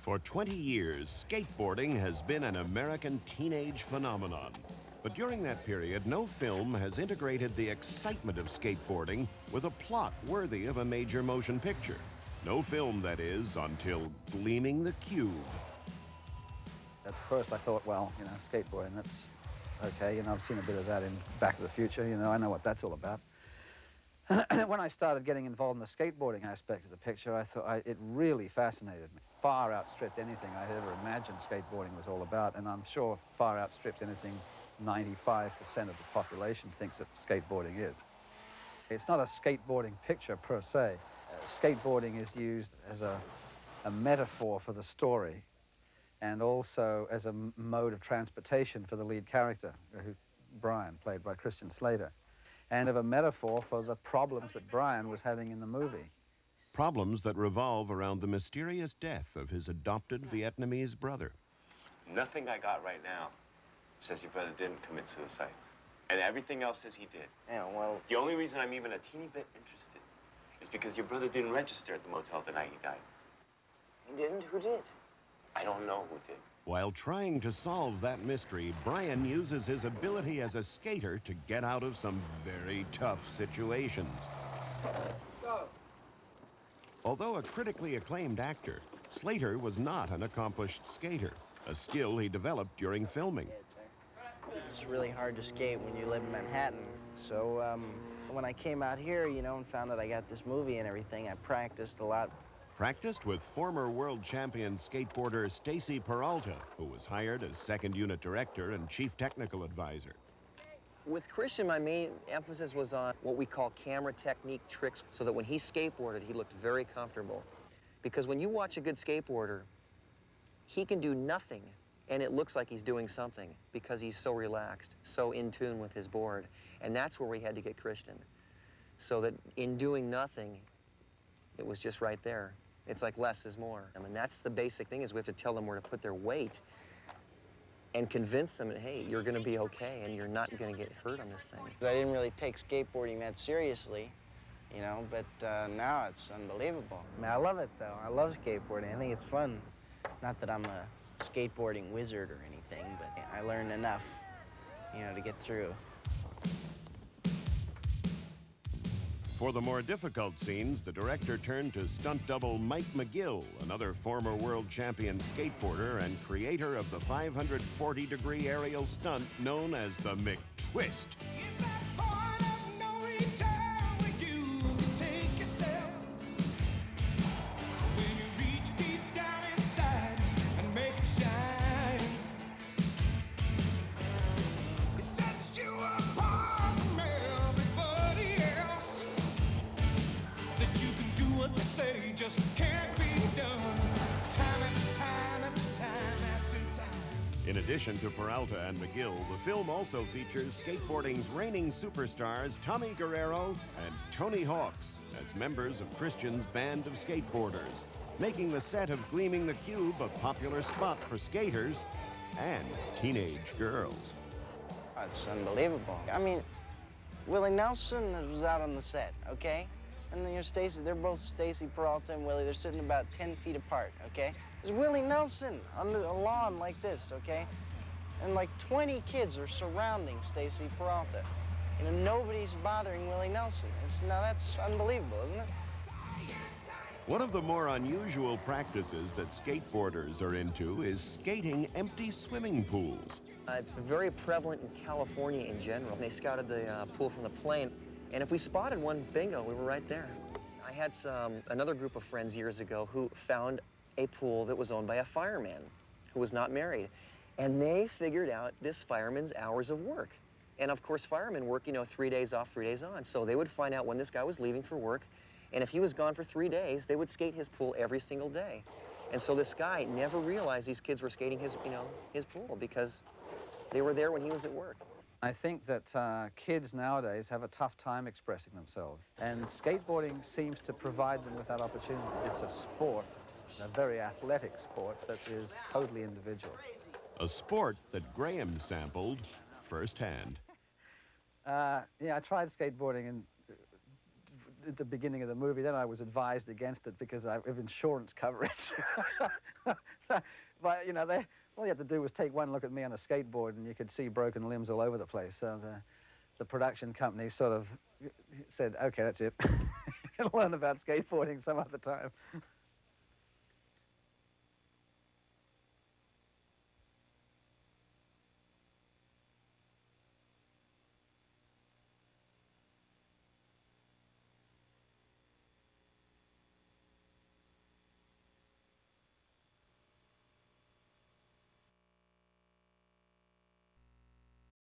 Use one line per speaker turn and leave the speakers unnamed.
For 20 years, skateboarding has been an American teenage phenomenon. But during that period, no film has integrated the excitement of skateboarding with a plot worthy of a major motion picture. No film, that is, until Gleaming the Cube.
At first I thought, well, skateboarding, that's okay. I've seen a bit of that in Back to the Future. I know what that's all about. When I started getting involved in the skateboarding aspect of the picture, I thought it really fascinated me. Far outstripped anything I had ever imagined skateboarding was all about, and I'm sure far outstrips anything 95% of the population thinks that skateboarding is. It's not a skateboarding picture per se. Skateboarding is used as a metaphor for the story and also as a mode of transportation for the lead character, Brian, played by Christian Slater, and of a metaphor for the problems that Brian was having in the movie.
Problems that revolve around the mysterious death of his adopted Vietnamese brother.
Nothing I got right now says your brother didn't commit suicide. And everything else says he did.
Yeah, well...
The only reason I'm even a teeny bit interested is because your brother didn't register at the motel the night he died.
He didn't? Who did?
I don't know who did.
While trying to solve that mystery, Brian uses his ability as a skater to get out of some very tough situations.
Go.
Although a critically acclaimed actor, Slater was not an accomplished skater, a skill he developed during filming.
It's really hard to skate when you live in Manhattan. So when I came out here, and found out I got this movie and everything, I practiced a lot.
Practiced with former world champion skateboarder Stacy Peralta, who was hired as second unit director and chief technical advisor.
With Christian, my main emphasis was on what we call camera technique tricks, so that when he skateboarded, he looked very comfortable. Because when you watch a good skateboarder, he can do nothing, and it looks like he's doing something because he's so relaxed, so in tune with his board. And that's where we had to get Christian, so that in doing nothing, it was just right there. It's like less is more. I mean, that's the basic thing, is we have to tell them where to put their weight and convince them that, hey, you're going to be okay and you're not going to get hurt on this thing.
I didn't really take skateboarding that seriously, but now it's unbelievable. I mean, I love it, though. I love skateboarding. I think it's fun. Not that I'm a skateboarding wizard or anything, but I learned enough, to get through.
For the more difficult scenes, the director turned to stunt double Mike McGill, another former world champion skateboarder and creator of the 540-degree aerial stunt known as the McTwist.
Just can't be done. Time after time after time after time.
In addition to Peralta and McGill, the film also features skateboarding's reigning superstars Tommy Guerrero and Tony Hawks as members of Christian's band of skateboarders, making the set of Gleaming the Cube a popular spot for skaters and teenage girls.
It's unbelievable. I mean, Willie Nelson was out on the set, okay? And Stacy, they're both Stacy Peralta and Willie. They're sitting about 10 feet apart, okay? There's Willie Nelson on the lawn like this, okay? And like 20 kids are surrounding Stacy Peralta. Nobody's bothering Willie Nelson. Now that's unbelievable, isn't it?
One of the more unusual practices that skateboarders are into is skating empty swimming pools.
It's very prevalent in California in general. They scouted the pool from the plane. And if we spotted one, bingo, we were right there. I had another group of friends years ago who found a pool that was owned by a fireman who was not married. And they figured out this fireman's hours of work. And of course, firemen work, 3 days off, 3 days on. So they would find out when this guy was leaving for work. And if he was gone for 3 days, they would skate his pool every single day. And so this guy never realized these kids were skating his pool because they were there when he was at work.
I think that kids nowadays have a tough time expressing themselves, and skateboarding seems to provide them with that opportunity. It's a sport, a very athletic sport that is totally individual.
A sport that Graham sampled firsthand.
Yeah, I tried skateboarding and at the beginning of the movie. Then I was advised against it because of insurance coverage. But, you know, all you had to do was take one look at me on a skateboard and you could see broken limbs all over the place. So the production company sort of said, okay, that's it. You can learn about skateboarding some other time.